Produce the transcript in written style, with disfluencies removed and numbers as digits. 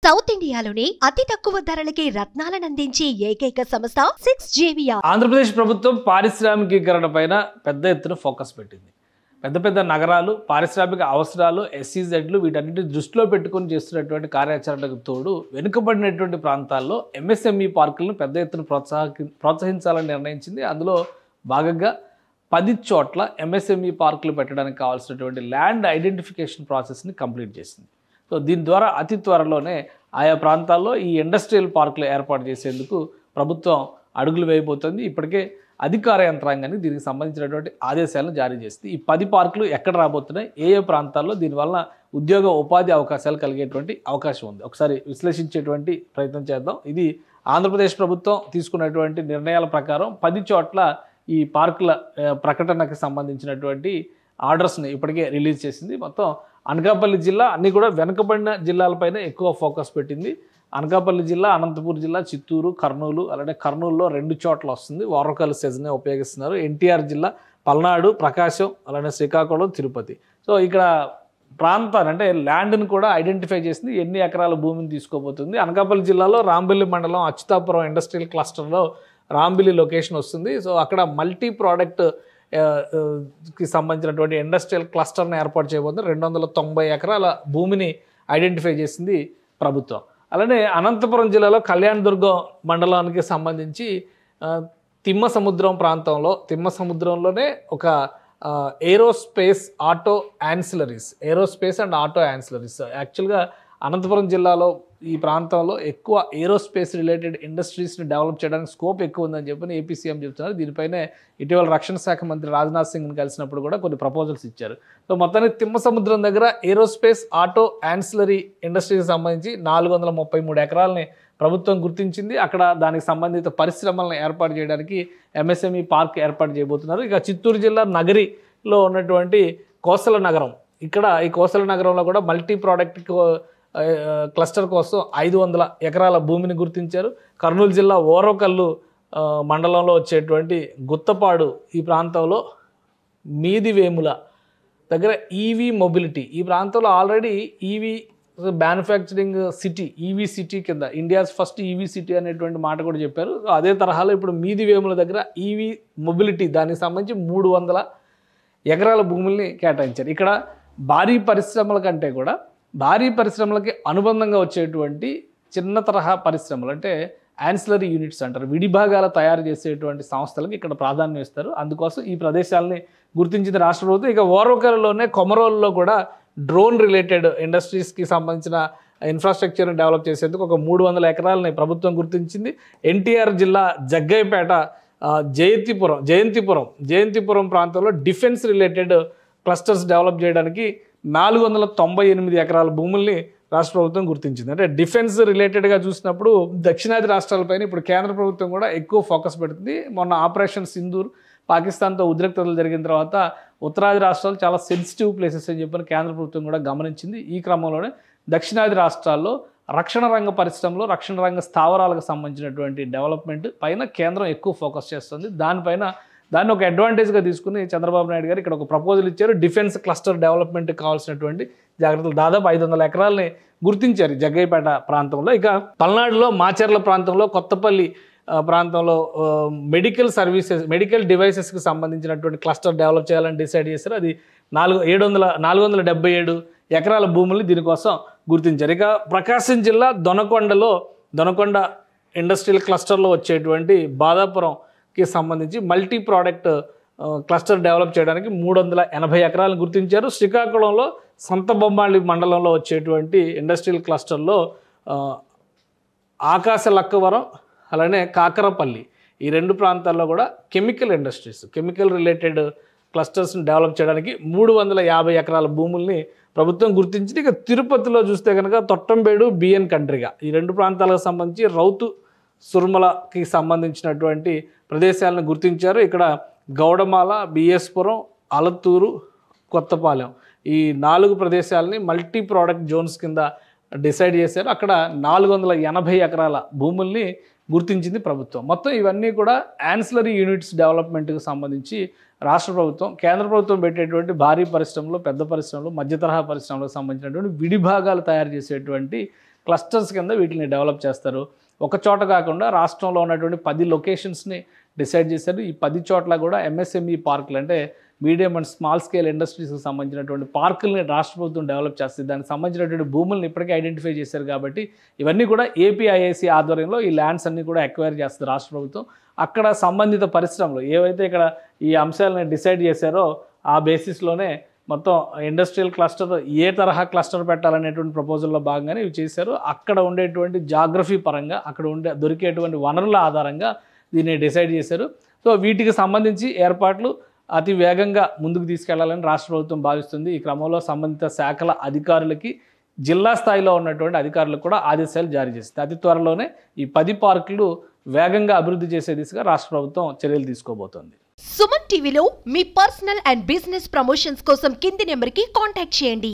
South ఇండియాలోనే అతి తక్కువ ధరలకి రత్నాలనందించే ఏకైక సంస్థ 6JVR. ఆంధ్రప్రదేశ్ ప్రభుత్వం పారిశ్రామికీకరణ పైన పెద్ద ఎత్తున ఫోకస్ పెట్టింది. పెద్ద పెద్ద నగరాలు, పారిశ్రామిక అవసరాలు, ఎస్సీజెడ్లు వీటన్నిటి దృష్టిలో పెట్టుకొని చేస్తున్నటువంటి కార్యాచరణకు తోడు వెనుకబడినటువంటి ప్రాంతాల్లో ఎంఎస్ఎంఈ పార్కులను పెద్ద ఎత్తున ప్రోత్సహించాలని నిర్ణయించింది. అందులో భాగంగా 10 చోట్ల ఎంఎస్ఎంఈ పార్కులు పెట్టడానికి కావాల్సినటువంటి ల్యాండ్ ఐడెంటిఫికేషన్ ప్రాసెస్ని కంప్లీట్ చేసింది. సో దీని ద్వారా అతి త్వరలోనే ఆయా ప్రాంతాల్లో ఈ ఇండస్ట్రియల్ పార్కులు ఏర్పాటు చేసేందుకు ప్రభుత్వం అడుగులు వేయబోతోంది. ఇప్పటికే అధికార యంత్రాంగాన్ని దీనికి సంబంధించినటువంటి ఆదేశాలను జారీ చేస్తుంది. ఈ 10 పార్కులు ఎక్కడ రాబోతున్నాయి, ఏ ప్రాంతాల్లో దీనివల్ల ఉద్యోగ ఉపాధి అవకాశాలు కలిగేటువంటి అవకాశం ఉంది, ఒకసారి విశ్లేషించేటువంటి ప్రయత్నం చేద్దాం. ఇది ఆంధ్రప్రదేశ్ ప్రభుత్వం తీసుకున్నటువంటి నిర్ణయాల ప్రకారం 10 చోట్ల ఈ పార్కుల ప్రకటనకు సంబంధించినటువంటి ఆర్డర్స్ని ఇప్పటికే రిలీజ్ చేసింది. మొత్తం అనకాపల్లి జిల్లా అన్నీ కూడా వెనుకబడిన జిల్లాలపైన ఎక్కువ ఫోకస్ పెట్టింది. అనకాపల్లి జిల్లా, అనంతపూర్ జిల్లా, చిత్తూరు, కర్నూలు, అలానే కర్నూలులో 2 చోట్ల వస్తుంది. వారకల్ సెజ్నే ఉపయోగిస్తున్నారు. ఎన్టీఆర్ జిల్లా, పల్నాడు, ప్రకాశం, అలానే శ్రీకాకుళం, తిరుపతి. సో ఇక్కడ ప్రాంతాన్ని అంటే ల్యాండ్ని కూడా ఐడెంటిఫై చేసింది, ఎన్ని ఎకరాల భూమిని తీసుకోబోతుంది. అనకాపల్లి జిల్లాలో రాంబిల్లి మండలం అచ్యుతాపురం ఇండస్ట్రియల్ క్లస్టర్లో రాంబిల్లి లొకేషన్ వస్తుంది. సో అక్కడ మల్టీ ప్రోడక్ట్ కి సంబంధించినటువంటి ఇండస్ట్రియల్ క్లస్టర్ని ఏర్పాటు చేయబోతుంది. 290 ఎకరాల భూమిని ఐడెంటిఫై చేసింది ప్రభుత్వం. అలానే అనంతపురం జిల్లాలో కళ్యాణదుర్గం మండలానికి సంబంధించి తిమ్మసముద్రం ప్రాంతంలో, తిమ్మసముద్రంలోనే ఒక ఏరోస్పేస్ అండ్ ఆటో యాన్సిలరీస్ యాక్చువల్గా అనంతపురం జిల్లాలో ఈ ప్రాంతంలో ఎక్కువ ఏరోస్పేస్ రిలేటెడ్ ఇండస్ట్రీస్ని డెవలప్ చేయడానికి స్కోప్ ఎక్కువ ఉందని చెప్పి ఏపీ సీఎం చెప్తున్నారు. దీనిపైనే ఇటీవల రక్షణ శాఖ మంత్రి రాజ్నాథ్ సింగ్ని కలిసినప్పుడు కూడా కొన్ని ప్రపోజల్స్ ఇచ్చారు. సో మొత్తానికి తిమ్మసముద్రం దగ్గర ఏరోస్పేస్ ఆటో యాన్సిలరీ ఇండస్ట్రీకి సంబంధించి 433 ఎకరాలని ప్రభుత్వం గుర్తించింది. అక్కడ దానికి సంబంధిత పరిశ్రమలను ఏర్పాటు చేయడానికి ఎంఎస్ఎంఈ పార్క్ ఏర్పాటు చేయబోతున్నారు. ఇక చిత్తూరు జిల్లా నగరిలో ఉన్నటువంటి కోసల నగరం, ఇక్కడ ఈ కోసల నగరంలో కూడా మల్టీ ప్రోడక్ట్ క్లస్టర్ కోసం 500 ఎకరాల భూమిని గుర్తించారు. కర్నూలు జిల్లా ఓరకల్లు మండలంలో వచ్చేటువంటి గుత్తపాడు ఈ ప్రాంతంలో మీదివేముల దగ్గర ఈవీ మొబిలిటీ, ఈ ప్రాంతంలో already EV manufacturing city, EV city కింద ఇండియాస్ ఫస్ట్ ఈవీ సిటీ అనేటువంటి మాట కూడా చెప్పారు. అదే తరహాలో ఇప్పుడు మీదివేముల దగ్గర ఈవీ మొబిలిటీ, దానికి సంబంధించి 300 ఎకరాల భూముల్ని కేటాయించారు. ఇక్కడ భారీ పరిశ్రమల కంటే కూడా భారీ పరిశ్రమలకి అనుబంధంగా వచ్చేటువంటి చిన్న తరహా పరిశ్రమలు అంటే యాన్సిలరీ యూనిట్స్ అంటారు, విడిభాగాలు తయారు చేసేటువంటి సంస్థలకు ఇక్కడ ప్రాధాన్యం ఇస్తారు. అందుకోసం ఈ ప్రదేశాలని గుర్తించింది రాష్ట్ర ప్రభుత్వం. ఇక ఓరకల్లోనే కొమరోల్లో కూడా డ్రోన్ రిలేటెడ్ ఇండస్ట్రీస్కి సంబంధించిన ఇన్ఫ్రాస్ట్రక్చర్ని డెవలప్ చేసేందుకు ఒక 300 ఎకరాలని ప్రభుత్వం గుర్తించింది. ఎన్టీఆర్ జిల్లా జగ్గయ్యపేట జయంతిపురం ప్రాంతంలో డిఫెన్స్ రిలేటెడ్ క్లస్టర్స్ డెవలప్ చేయడానికి 498 ఎకరాల భూముల్ని రాష్ట్ర ప్రభుత్వం గుర్తించింది. అంటే డిఫెన్స్ రిలేటెడ్గా చూసినప్పుడు దక్షిణాది రాష్ట్రాలపైన ఇప్పుడు కేంద్ర ప్రభుత్వం కూడా ఎక్కువ ఫోకస్ పెడుతుంది. మొన్న ఆపరేషన్ సింధూర్ పాకిస్తాన్తో ఉద్రిక్తతలు జరిగిన తర్వాత ఉత్తరాది రాష్ట్రాలు చాలా సెన్సిటివ్ ప్లేసెస్ అని చెప్పిన కేంద్ర ప్రభుత్వం కూడా గమనించింది. ఈ క్రమంలోనే దక్షిణాది రాష్ట్రాల్లో రక్షణ రంగ పరిశ్రమలో, రక్షణ రంగ స్థావరాలకు సంబంధించినటువంటి డెవలప్మెంట్ పైన కేంద్రం ఎక్కువ ఫోకస్ చేస్తుంది. దాన్ని ఒక అడ్వాంటేజ్గా తీసుకుని చంద్రబాబు నాయుడు గారు ఇక్కడ ఒక ప్రపోజల్ ఇచ్చారు. డిఫెన్స్ క్లస్టర్ డెవలప్మెంట్కి కావాల్సినటువంటి జాగ్రత్తలు దాదాపు 500 ఎకరాలని గుర్తించారు జగ్గయ్యపేట ప్రాంతంలో. ఇక పల్నాడులో మాచర్ల ప్రాంతంలో, కొత్తపల్లి ప్రాంతంలో మెడికల్ డివైసెస్కి సంబంధించినటువంటి క్లస్టర్ డెవలప్ చేయాలని డిసైడ్ చేశారు. అది 477 ఎకరాల భూముల్ని దీనికోసం గుర్తించారు. ఇక ప్రకాశం జిల్లా దొనకొండ ఇండస్ట్రియల్ క్లస్టర్లో వచ్చేటువంటి బాదాపురంకి సంబంధించి మల్టీ ప్రోడక్ట్ క్లస్టర్ డెవలప్ చేయడానికి 380 ఎకరాలను గుర్తించారు. శ్రీకాకుళంలో సంతబొమ్మాళి మండలంలో వచ్చేటువంటి ఇండస్ట్రియల్ క్లస్టర్లో ఆకాశ లక్కవరం, అలానే కాకరపల్లి, ఈ 2 ప్రాంతాల్లో కూడా కెమికల్ రిలేటెడ్ క్లస్టర్స్ని డెవలప్ చేయడానికి 350 ఎకరాల భూముల్ని ప్రభుత్వం గుర్తించింది. ఇక తిరుపతిలో చూస్తే కనుక తొట్టంబేడు, బిఎన్ కండ్రిగా, ఈ 2 ప్రాంతాలకు సంబంధించి రౌతు సుర్మలకి సంబంధించినటువంటి ప్రదేశాలను గుర్తించారు. ఇక్కడ గౌడమాల, బిఎస్పురం, అలత్తూరు, కొత్తపాలెం, ఈ 4 ప్రదేశాలని మల్టీ ప్రోడక్ట్ జోన్స్ కింద డిసైడ్ చేశారు. అక్కడ 480 ఎకరాల భూముల్ని గుర్తించింది ప్రభుత్వం. మొత్తం ఇవన్నీ కూడా యాన్సిలరీ యూనిట్స్ డెవలప్మెంట్కి సంబంధించి రాష్ట్ర ప్రభుత్వం, కేంద్ర ప్రభుత్వం పెట్టేటువంటి భారీ పరిశ్రమలు, పెద్ద పరిశ్రమలు, మధ్య తరహా పరిశ్రమలకు సంబంధించినటువంటి విడిభాగాలు తయారు చేసేటువంటి క్లస్టర్స్ కింద వీటిని డెవలప్ చేస్తారు. ఒక చోట కాకుండా రాష్ట్రంలో ఉన్నటువంటి 10 లొకేషన్స్ని డిసైడ్ చేశారు. ఈ 10 చోట్ల కూడా ఎంఎస్ఎంఈ పార్కులు అంటే మీడియం అండ్ స్మాల్ స్కేల్ ఇండస్ట్రీస్కి సంబంధించినటువంటి పార్కుల్ని రాష్ట్ర ప్రభుత్వం డెవలప్ చేస్తుంది. దానికి సంబంధించినటువంటి భూములను ఇప్పటికే ఐడెంటిఫై చేశారు కాబట్టి ఇవన్నీ కూడా ఏపీఐఐసి ఆధ్వర్యంలో ఈ ల్యాండ్స్ అన్నీ కూడా ఎక్వైర్ చేస్తుంది రాష్ట్ర ప్రభుత్వం. అక్కడ సంబంధిత పరిశ్రమలు ఏవైతే ఇక్కడ ఈ అంశాలను డిసైడ్ చేశారో ఆ బేసిస్లోనే మొత్తం ఇండస్ట్రియల్ క్లస్టర్ ఏ తరహా క్లస్టర్ పెట్టాలనేటువంటి ప్రపోజల్లో భాగంగానే ఇవి చేశారు. అక్కడ ఉండేటువంటి జాగ్రఫీ పరంగా అక్కడ దొరికేటువంటి వనరుల ఆధారంగా దీన్ని డిసైడ్ చేశారు. సో వీటికి సంబంధించి ఏర్పాట్లు అతి వేగంగా ముందుకు తీసుకెళ్లాలని రాష్ట్ర ప్రభుత్వం భావిస్తుంది. ఈ క్రమంలో సంబంధిత శాఖల అధికారులకి జిల్లా స్థాయిలో ఉన్నటువంటి అధికారులకు కూడా ఆదేశాలు జారీ చేస్తుంది. అతి త్వరలోనే ఈ 10 పార్కులు వేగంగా అభివృద్ధి చేసే దిశగా రాష్ట్ర ప్రభుత్వం చర్యలు తీసుకోబోతోంది. సుమన్ టీవీలో మీ పర్సనల్ అండ్ బిజినెస్ ప్రమోషన్స్ కోసం కింది నెంబర్కి కాంటాక్ట్ చేయండి.